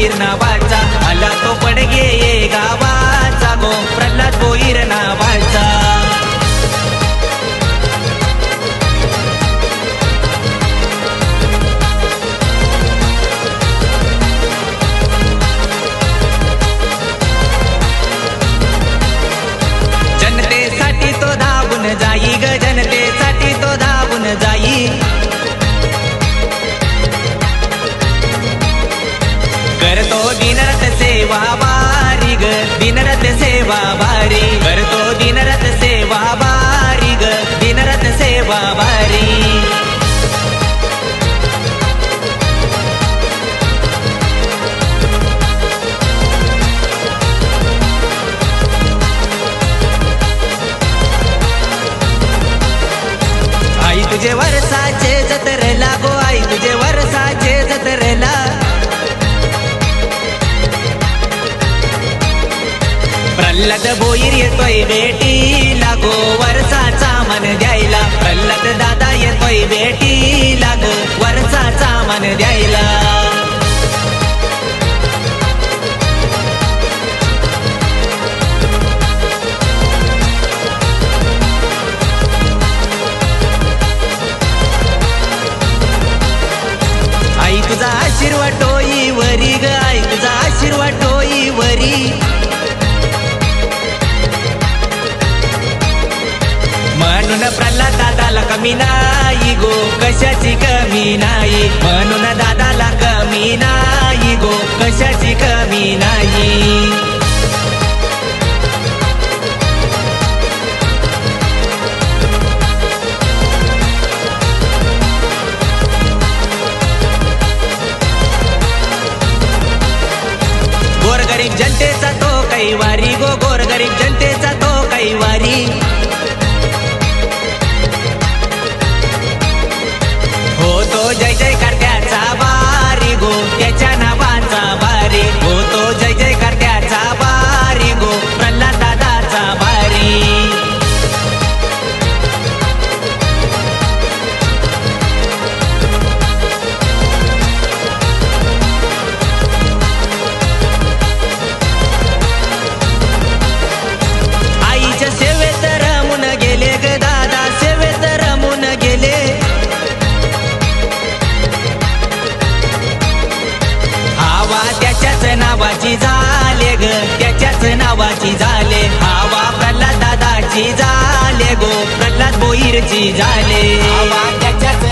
भोईर नावाचा, आला तो पडगे ये गावाचा गो प्रल्हाद भोईर नावाचा. जनतेसाठी तो धावून जाई ग, जनतेसाठी तो धावून जाई. करतो दिनरात सेवा बारी ग, दिनरात सेवा बारी. करतो दिनरात सेवा बारी ग, दिनरात सेवा बारी. आई तुझे वर्षाचे जत्रेला गो, आई तुझे वर्षाचे जत्रेला. प्रल्हाद भोईर येतोय भेटीला गो वर्षाचा मन द्यायला. प्रल्हाद दादा येतोय भेटीला गो वर्षाचा मन द्यायला. आई तुझा आशीर्वाद टोई वरी ग, आई तुझा आशीर्वाद टोई वरी. म्हणून प्रल्हाद दादाला कमी नाही गो, कशाची कमी नाही. म्हणून दादाला कमी नाही गो, कशाची कमी नाही. गोरगरीब जनतेचा तो कैवारी गो, गोरगरीब जनतेचा तो कैवारी. होतो जय जयकार त्याचा बारी गो, त्याच्या नावाचा बारी. होतो जय जयकार त्याचा बारी गो, प्रल्हाद दादाचा बारी. आईच्या सेवेत रमून गेले ग दादा, सेवेत रमून गेले. हवा त्याच्याच नावाची झाले ग, त्याच्याच नावाची झाले. हवा प्रल्हाद दादाची झाले गो, प्रल्हाद भोईरची झाले. हवा त्याच्याच